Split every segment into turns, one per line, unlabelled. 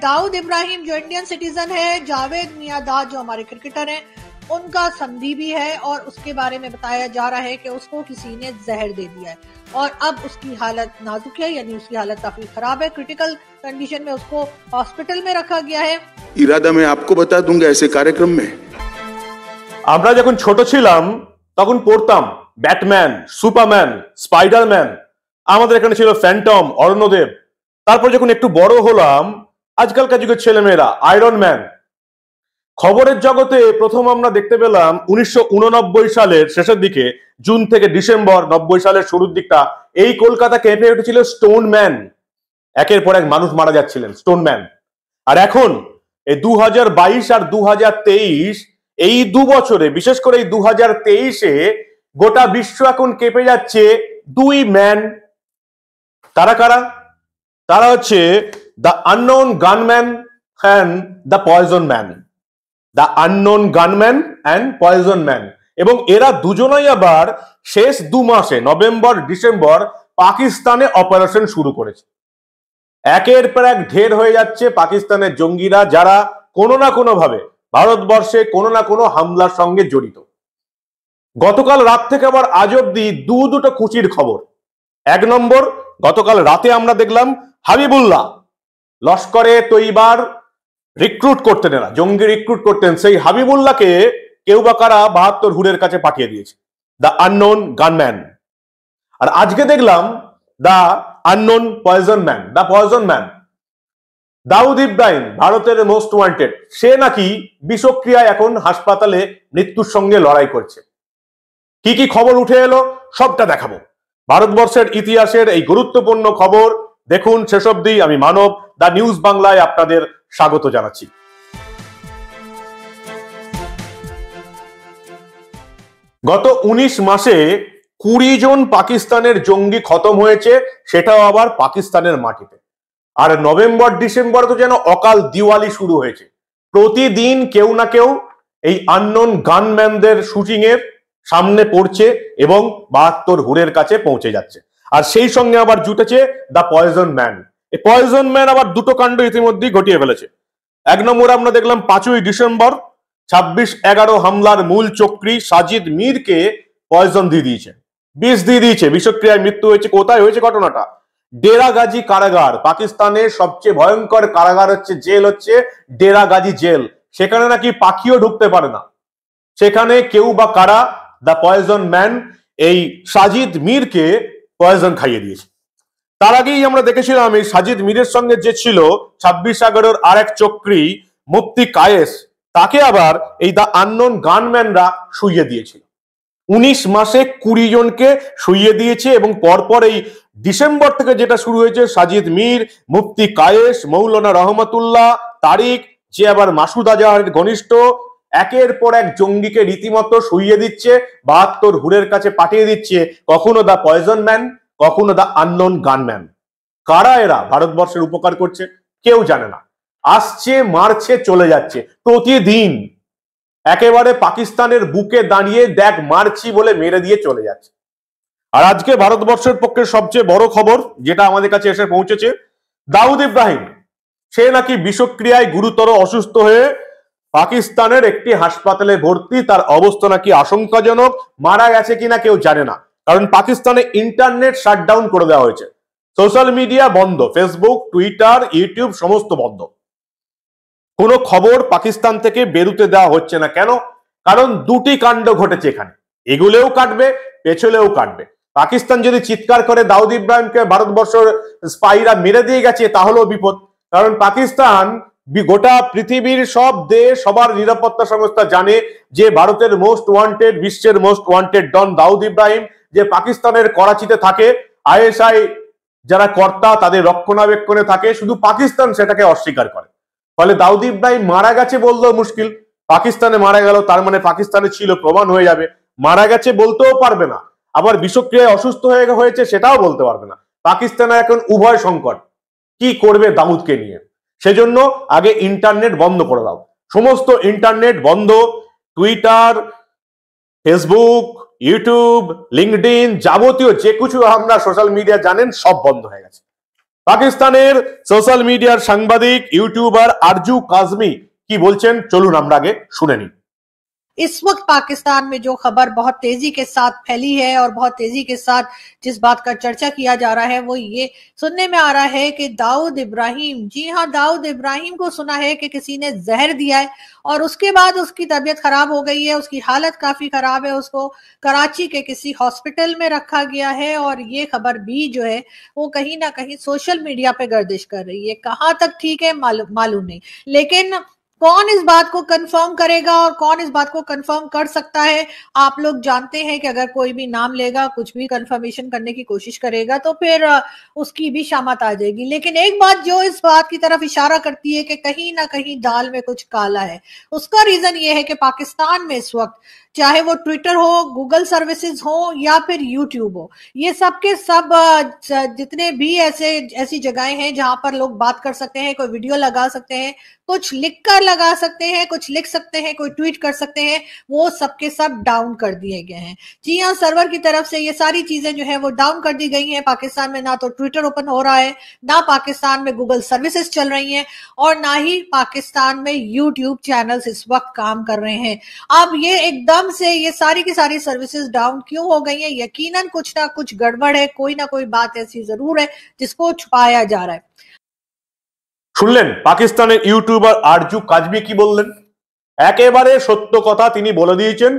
दाऊद इब्राहिम जो Indian citizen है, जावेद मियांदाद जो हमारे क्रिकेटर हैं, उनका संधि भी है और उसके बारे में बताया जा रहा है कि उसको किसी ने जहर दे दिया है और अब उसकी हालत नाजुक है, यानी उसकी हालत काफी खराब है। क्रिटिकल कंडीशन में उसको हॉस्पिटल में रखा गया है।
इरादा मैं आपको बता दूंगा ऐसे कार्यक्रम में।
আমরা যখন ছোট ছিলাম তখন পড়তাম ব্যাটম্যান, সুপারম্যান, স্পাইডারম্যান, আমাদের এখানে ছিল ফ্যান্টম, অরণ্যদেব। তারপর যখন একটু বড় হলাম, আজকালকার যুগের ছেলেমেয়েরা আয়রন ম্যান। খবরের জগতে প্রথম আমরা দেখতে পেলাম 1989 সালের শেষের দিকে, জুন থেকে ডিসেম্বর 90 সালের শুরুর দিকটা, এই কলকাতা কেঁপে উঠেছিল স্টোন ম্যান। একের পর এক মানুষ মারা যাচ্ছিলেন স্টোন ম্যান। আর এখন এই 2022 আর 2023, এই 2 বছরে, বিশেষ করে এই 2023-এ গোটা বিশ্ব এখন কেঁপে যাচ্ছে 2 ম্যান। তারা কারা? তারা হচ্ছে the unknown gunman and the poison man. The unknown gunman and poison man. এবং এরা দুজনেই আবার শেষ 2 মাসে, নভেম্বর ডিসেম্বর, পাকিস্তানে অপারেশন শুরু করেছে। একের পর এক ঢের হয়ে যাচ্ছে পাকিস্তানের জঙ্গিরা, যারা কোনো না কোনো ভাবে ভারতবর্ষে কোনো না কোনো হামলার সঙ্গে জড়িত। গতকাল রাত থেকে আবার আজ অব্দি দুটো খুশির খবর। 1 নম্বর, গতকাল রাতে আমরা দেখলাম হাবিবুল্লাহ লস্করে তৈবার রিক্রুট করতেন, এরা জঙ্গি রিক্রুট করতেন, সেই হাবিবুল্লাহকে কেউ বা কারা 72 হুরের কাছে পাঠিয়ে দিয়েছে, দ্য আননোন গানম্যান। আর আজকে দেখলাম the unknown poison man, the poison man. Dawood Ibrahim, ভারতের মোস্ট ওয়ান্টেড, সে নাকি বিষক্রিয়ায় এখন হাসপাতালে মৃত্যুর সঙ্গে লড়াই করছে। কি কি খবর উঠে এলো সবটা দেখাবো। ভারতবর্ষের ইতিহাসের এই গুরুত্বপূর্ণ খবর দেখুন শেষ অবধি। আমি মানব, দা নিউজ বাংলায় আপনাদের স্বাগত জানাচ্ছি। গত 19 মাসে 20 জন পাকিস্তানের জঙ্গি খতম হয়েছে, সেটাও আবার পাকিস্তানের মাটিতে। আর নভেম্বর ডিসেম্বর তো যেন অকাল দিওয়ালি শুরু হয়েছে। প্রতিদিন কেউ না কেউ এই আননোন গানম্যানদের শুটিং এর সামনে পড়ছে এবং 72 হুরের কাছে পৌঁছে যাচ্ছে। আর সেই সঙ্গে আবার জুটেছে দ্য পয়জন ম্যান। এই পয়জন ম্যান আবার 2টো কাণ্ড ইতিমধ্যেই ঘটিয়ে ফেলেছে। 1 নম্বরে আমরা দেখলাম 5ই ডিসেম্বর 26/11 হামলার মূল চক্রী সাজিদ মীরকে পয়জন দিয়ে দিয়েছে, বিষ দিয়ে দিয়েছে, বিষক্রিয়ায় মৃত্যু হয়েছে। কোথায় হয়েছে ঘটনাটা? ডেরা গাজী কারাগার, পাকিস্তানের সবচেয়ে ভয়ঙ্কর কারাগার হচ্ছে, জেল হচ্ছে ডেরা গাজী জেল। সেখানে নাকি পাখিও ঢুকতে পারে না। সেখানে কেউ বা কারা, দ্য পয়জন ম্যান, এই সাজিদ মীরকে পয়জন খাইয়ে দিয়েছে। তার আগেই আমরা দেখেছিলাম এই সাজিদ মীরের সঙ্গে যে ছিল 26/11 আর এক চক্রী মুফতি কায়েস, তাকে আবার এই দ্য আননোন গানম্যানরা শুইয়ে দিয়েছিল। 19 মাসে 20 জনকে শুইয়ে দিয়েছে। এবং পরপর এই ডিসেম্বর থেকে যেটা শুরু হয়েছে, সাজিদ মীর, মুফতি কায়েস, মৌলানা রহমতুল্লাহ, তারিক, যে আবার মাসুদ আজহারের ঘনিষ্ঠ, একের পর এক জঙ্গিকে রীতিমতো শুইয়ে দিচ্ছে, 72 হুরের কাছে পাঠিয়ে দিচ্ছে। কখনো দ্য পয়জন ম্যান, কখনো দ্য আননোন গানম্যান। কারা এরা ভারতবর্ষের উপকার করছে কেউ জানে না। আসছে, মারছে, চলে যাচ্ছে প্রতিদিন। একেবারে পাকিস্তানের বুকে দাঁড়িয়ে দেখ মারছি বলে মেরে দিয়ে চলে যাচ্ছে। আর আজকে ভারতবর্ষের পক্ষে সবচেয়ে বড় খবর যেটা আমাদের কাছে এসে পৌঁছেছে, দাউদ ইব্রাহিম, সে নাকি বিষক্রিয়ায় গুরুতর অসুস্থ হয়ে পাকিস্তানের একটি হাসপাতালে ভর্তি। তার অবস্থা নাকি আশঙ্কাজনক। মারা গেছে কিনা কেউ জানে না, কারণ পাকিস্তানে ইন্টারনেট শাটডাউন করে দেওয়া হয়েছে। সোশ্যাল মিডিয়া বন্ধ, ফেসবুক, টুইটার, ইউটিউব সমস্ত বন্ধ। কোনো খবর পাকিস্তান থেকে বেরোতে দেওয়া হচ্ছে না। কেন? কারণ 2টি কাণ্ড ঘটেছে এখানে। এগুলোও কাটবে, পেছলেও কাটবে। পাকিস্তান যদি চিৎকার করে দাউদ ইব্রাহিমকে ভারতবর্ষের স্পাইরা মেরে দিয়ে গেছে, তাহলেও বিপদ। কারণ পাকিস্তান, গোটা পৃথিবীর সব দেশ, সবার নিরাপত্তা সংস্থা জানে যে ভারতের মোস্ট ওয়ান্টেড, বিশ্বের মোস্ট ওয়ান্টেড ডন দাউদ ইব্রাহিম যে পাকিস্তানের করাচিতে থাকে। আইএসআই যারা কর্তা, তাদের রক্ষণাবেক্ষণে থাকে। শুধু পাকিস্তান সেটাকে অস্বীকার করে। ফলে দাউদ ইব্রাহিম মারা গেছে বললেও মুশকিল। পাকিস্তানে মারা গেল, তার মানে পাকিস্তানে ছিল, প্রমাণ হয়ে যাবে। মারা গেছে বলতেও পারবে না, আবার বিষক্রিয়ায় অসুস্থ হয়েছে সেটাও বলতে পারবে না। পাকিস্তানে এখন উভয় সংকট। কি করবে দাউদকে নিয়ে? সেজন্য আগে ইন্টারনেট বন্ধ করে দাও। সমস্ত ইন্টারনেট বন্ধ, টুইটার, ফেসবুক, ইউটিউব, লিঙ্কডইন, যাবতীয় যে কিছু আমরা সোশ্যাল মিডিয়া জানেন সব বন্ধ হয়ে গেছে। পাকিস্তানের সোশ্যাল মিডিয়ার সাংবাদিক ইউটিউবার আরজু কাজমি কি বলছেন চলুন আমরা আগে শুনে নিই।
इस वक्त पाकिस्तान में जो खबर बहुत तेजी के साथ फैली है और बहुत तेजी के साथ जिस बात का चर्चा किया जा रहा है वो ये सुनने में आ रहा है कि दाऊद इब्राहिम, जी हाँ, दाऊद इब्राहिम को सुना है कि किसी ने जहर दिया है और उसके बाद उसकी तबीयत खराब हो गई है, उसकी हालत काफी खराब है, उसको कराची के किसी हॉस्पिटल में रखा गया है और ये खबर भी जो है वो कहीं ना कहीं सोशल मीडिया पे गर्दिश कर रही है। कहाँ तक ठीक है मालूम नहीं, लेकिन कौन इस बात को कंफर्म करेगा और कौन इस बात को कंफर्म कर सकता है? आप लोग जानते हैं कि अगर कोई भी नाम लेगा, कुछ भी कंफर्मेशन करने की कोशिश करेगा तो फिर उसकी भी शामत आ जाएगी। लेकिन एक बात जो इस बात की तरफ इशारा करती है कि कहीं ना कहीं दाल में कुछ काला है, उसका रीजन ये है कि पाकिस्तान में इस वक्त चाहे वो ट्विटर हो, गूगल सर्विसेज हो या फिर यूट्यूब हो, ये सब के सब जितने भी ऐसी जगहें हैं जहां पर लोग बात कर सकते हैं, कोई वीडियो लगा सकते हैं, कुछ लिखकर लगा सकते हैं, कुछ लिख सकते हैं, कोई ट्वीट कर सकते हैं, वो सबके सब डाउन कर दिए गए हैं। जी हाँ, सर्वर की तरफ से ये सारी चीजें जो है वो डाउन कर दी गई हैं। पाकिस्तान में ना तो ट्विटर ओपन हो रहा है, ना पाकिस्तान में गूगल सर्विसेज चल रही हैं और ना ही पाकिस्तान में यूट्यूब चैनल्स इस वक्त काम कर रहे हैं। अब ये एकदम से ये सारी की सारी सर्विसेज डाउन क्यों हो गई हैं? यकीनन कुछ ना कुछ गड़बड़ है, कोई ना कोई बात ऐसी जरूर है जिसको छुपाया जा रहा है।
শুনলেন পাকিস্তানের ইউটিউবার আরজু কাজমি কি বললেন। একেবারে সত্য কথা তিনি বলে দিয়েছেন,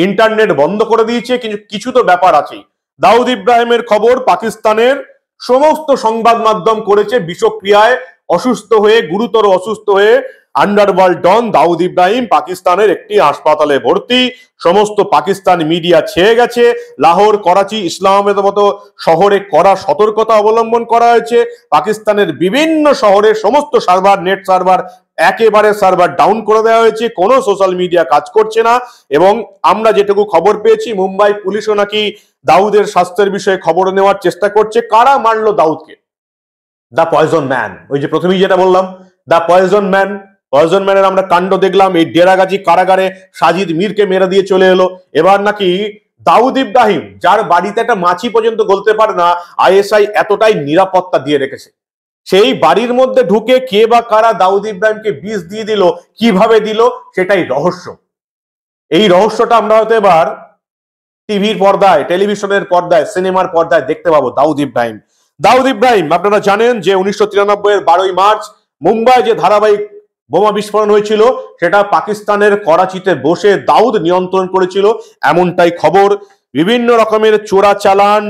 ইন্টারনেট বন্ধ করে দিয়েছে, কিন্তু কিছু তো ব্যাপার আছে। দাউদ ইব্রাহিমের খবর পাকিস্তানের সমস্ত সংবাদ মাধ্যম করেছে বিষক্রিয়ায় অসুস্থ হয়ে, গুরুতর অসুস্থ হয়ে আন্ডারওয়ার্ল্ড ডন দাউদ ইব্রাহিম পাকিস্তানের একটি হাসপাতালে ভর্তি। সমস্ত পাকিস্তান মিডিয়া ছেয়ে গেছে। লাহোর, করাচি, ইসলামাবাদের মতো শহরে কড়া সতর্কতা অবলম্বন করা হয়েছে। পাকিস্তানের বিভিন্ন শহরে সমস্ত সার্ভার, নেট সার্ভার একেবারে সার্ভার ডাউন করে দেওয়া হয়েছে, কোনো সোশ্যাল মিডিয়া কাজ করছে না। এবং আমরা যেটুকু খবর পেয়েছি, মুম্বাই পুলিশও নাকি দাউদের স্বাস্থ্যের বিষয়ে খবর নেওয়ার চেষ্টা করছে। কারা মারলো দাউদকে? The poison man. ওই যে প্রথমেই যেটা বললাম, দ্য পয়জন ম্যান। পয়জন ম্যানের আমরা কাণ্ড দেখলাম, এই ডেরাগাজী কারাগারে সাজিদ মীরকে মেরে দিয়ে চলে এলো। এবার নাকি দাউদ ইব্রাহিম, যার বাড়িতে একটা মাছি পর্যন্ত গলতে পারে না, আইএসআই এতটাই নিরাপত্তা দিয়ে রেখেছে, সেই বাড়ির মধ্যে ঢুকে কে বা কারা দাউদ ইব্রাহিমকে বিষ দিয়ে দিল, কিভাবে দিল, সেটাই রহস্য। এই রহস্যটা আমরা হয়তো এবার টিভির পর্দায়, টেলিভিশনের পর্দায়, সিনেমার পর্দায় দেখতে পাবো। দাউদ ইব্রাহিম আপনারা জানেন যে 1993 12ই মার্চ মুম্বাই যে ধারাবাহিক বোমা বিস্ফোরণ হয়েছিল, সেটা পাকিস্তানের করাচিতে বসে দাউদ নিয়ন্ত্রণ করেছিল, এমনটাই খবর। বিভিন্ন রকমের চোরাচালান,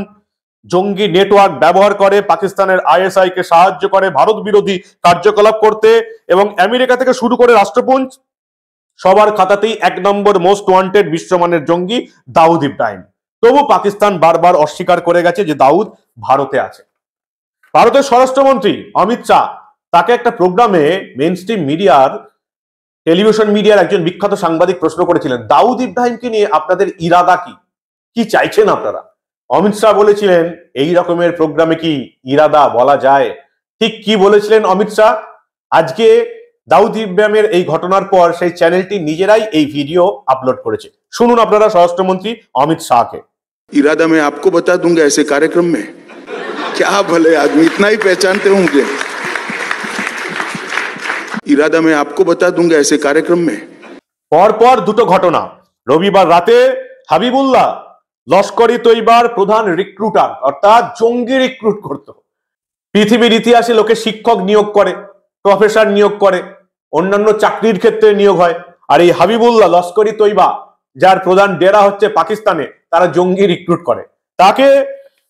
জঙ্গি নেটওয়ার্ক ব্যবহার করে পাকিস্তানের আইএসআই কে সাহায্য করে ভারত বিরোধী কার্যকলাপ করতে, এবং আমেরিকা থেকে শুরু করে রাষ্ট্রপুঞ্জ সবার খাতাতেই 1 নম্বর মোস্ট ওয়ান্টেড বিশ্বমানের জঙ্গি দাউদ ইব্রাহিম। তবু পাকিস্তান বারবার অস্বীকার করে গেছে যে দাউদ ভারতে আছে। ভারতের স্বরাষ্ট্রমন্ত্রী অমিত শাহ তাকে একটা প্রোগ্রামে মেইনস্ট্রিম মিডিয়ার, টেলিভিশন মিডিয়ার একজন বিখ্যাত সাংবাদিক প্রশ্ন করেছিলেন, দাউদ ইব্রাহিমকে নিয়ে আপনাদের ইরাদা কি চাইছেন আপনারা? অমিত শাহ বলেছিলেন, এই রকমের প্রোগ্রামে কি ইরাদা বলা যায়? ঠিক কি বলেছিলেন অমিত শাহ? আজকে দাউদ ইব্রাহিমের এই ঘটনার পর সেই চ্যানেলটি নিজেরাই এই ভিডিও আপলোড করেছে। শুনুন আপনারা স্বরাষ্ট্রমন্ত্রী অমিত শাহকে।
इरादा मैं आपको बता दूंगा ऐसे कार्यक्रम में। क्या भले आदमी, इतना ही पहचानते होंगे। इरादा मैं आपको बता दूंगा ऐसे कार्यक्रम में।
পরপর দুটো ঘটনা। রবিবার রাতে হাবিবুল্লাহ লস্করি তৈবার প্রধান রিক্রুটার, অর্থাৎ জঙ্গি রিক্রুট করত। পৃথিবীর ইতিহাসে লোকে শিক্ষক নিয়োগ করে, প্রফেসর নিয়োগ করে, অন্যান্য চাকরির ক্ষেত্রে নিয়োগ হয়, আর এই হাবিবুল্লাহ লস্করি তৈবা, যার প্রধান ডেরা হচ্ছে পাকিস্তানে, তারা জঙ্গি রিক্রুট করে। তাকে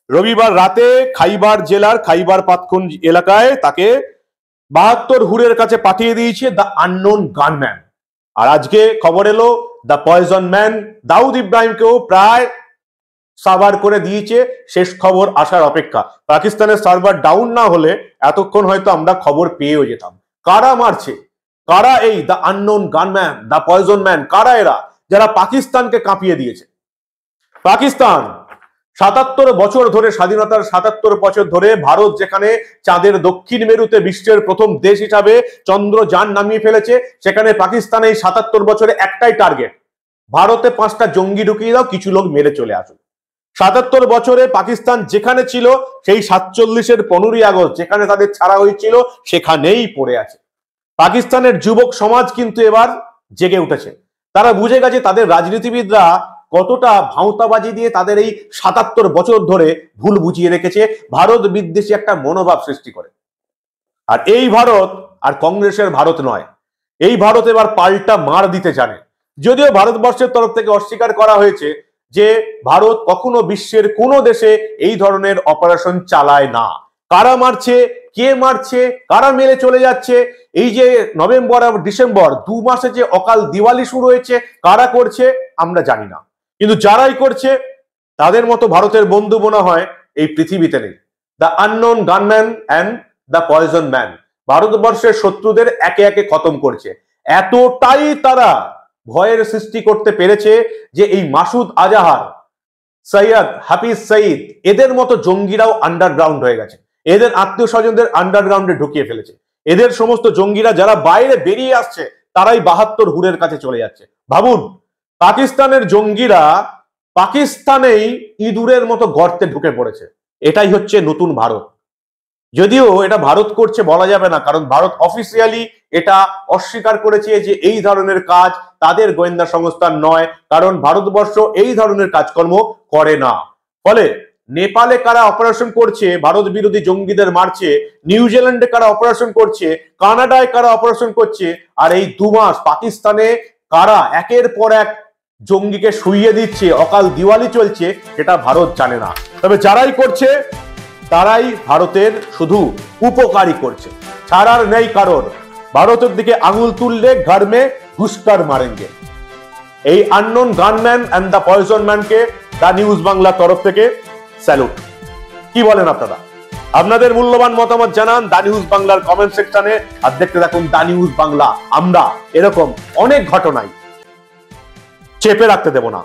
রবিবার রাতে খাইবার জেলার খাইবার পাখতুনখোয়া এলাকায় তাকে 72 হুরের কাছে পাঠিয়ে দিয়েছে দ্য আননোন গানম্যান। আর আজকে খবর এলো দ্য পয়জন ম্যান দাউদ ইব্রাহিমকেও প্রায় সাভার করে দিয়েছে। শেষ খবর আসার অপেক্ষা। পাকিস্তানের সার্ভার ডাউন না হলে এতক্ষণ হয়তো আমরা খবর পেয়েও যেতাম। কারা মারছে, কারা এই the unknown gunman, the poison man, কারা এরা যারা পাকিস্তানকে কাঁপিয়ে দিয়েছে? পাকিস্তান 77 বছর ধরে, স্বাধীনতার 77 বছর ধরে ভারত যেখানে চাঁদের দক্ষিণ মেরুতে বিশ্বের প্রথম দেশ হিসাবে চন্দ্রযান নামিয়ে ফেলেছে, সেখানে পাকিস্তান এই 77 বছরে একটাই টার্গেট, ভারতে 5টা জঙ্গি ঢুকিয়ে দাও, কিছু লোক মেরে চলে আসুক। ৭৭ বছরে পাকিস্তান যেখানে ছিল সেই ৪৭-এর 15ই আগস্ট যেখানে তাদের ছাড়া হয়েছিল সেখানেই পড়ে আছে। পাকিস্তানের যুবক সমাজ কিন্তু এবার জেগে উঠেছে। তারা বুঝে গেছে তাদের রাজনীতিবিদরা কতটা ভাঁওতাবাজি দিয়ে তাদের এই ৭৭ বছর ধরে ভুল বুঝিয়ে রেখেছে, ভারত বিদ্বেষী একটা মনোভাব সৃষ্টি করে। আর এই ভারত আর কংগ্রেসের ভারত নয়, এই ভারত এবার পাল্টা মার দিতে জানে। যদিও ভারতবর্ষের তরফ থেকে অস্বীকার করা হয়েছে যে ভারত কখনো বিশ্বের কোনো দেশে এই ধরনের অপারেশন চালায় না। কারা মারছে, কে মারছে, কারা মেরে চলে যাচ্ছে, এই যে নভেম্বর আর ডিসেম্বর 2 মাসে যে অকাল দিওয়ালি শুরু হয়েছে, কারা করছে আমরা জানি না, কিন্তু যারাই করছে তাদের মতো ভারতের বন্ধু মনে হয় এই পৃথিবীতে নেই। The unknown gunman and the poison man ভারতবর্ষের শত্রুদের একে একে খতম করছে। এতটাই তারা ভয়ের সৃষ্টি করতে পেরেছে যে এই মাসুদ আজাহার, সৈয়দ হাফিজ সঈদ এদের মতো জঙ্গিরাও আন্ডারগ্রাউন্ড হয়ে গেছে, এদের আত্মীয় স্বজনদের আন্ডারগ্রাউন্ডে ঢুকিয়ে ফেলেছে। এদের সমস্ত জঙ্গিরা যারা বাইরে বেরিয়ে আসছে তারাই 72 হুরের কাছে চলে যাচ্ছে। ভাবুন, পাকিস্তানের জঙ্গিরা পাকিস্তানেই ইঁদুরের মতো গর্তে ঢুকে পড়েছে। এটাই হচ্ছে নতুন ভারত। যদিও এটা ভারত করছে বলা যাবে না, কারণ ভারত অফিসিয়ালি এটা অস্বীকার করেছে যে এই ধরনের কাজ তাদের গোয়েন্দা সংস্থার নয়, কারণ ভারতবর্ষ এই ধরনের কাজকর্ম করে না। ফলে নেপালে কারা অপারেশন করছে ভারত বিরোধী জঙ্গিদের মারছে, নিউজিল্যান্ডে কারা অপারেশন করছে, কানাডায় কারা অপারেশন করছে, আর এই 2 মাস পাকিস্তানে কারা একের পর এক জঙ্গিকে শুইয়ে দিচ্ছে, অকাল দিওয়ালি চলছে, সেটা ভারত জানে না। তবে যারাই করছে তারাই ভারতের শুধু উপকারী করছে, ছাড়ার নেই কারণ। ভারতের দিকে আঙুল তুললে ঘর মে ঘুষকার মারেঙ্গে। এই unknown gunman and the poison ম্যানকে দা নিউজ বাংলা তরফ থেকে স্যালুট। কি বলেন আপনারা? আপনাদের মূল্যবান মতামত জানান দা নিউজ বাংলার কমেন্ট সেকশনে। আর দেখতে থাকুন দা নিউজ বাংলা, আমরা এরকম অনেক ঘটনায় চেপে রাখতে দেব না।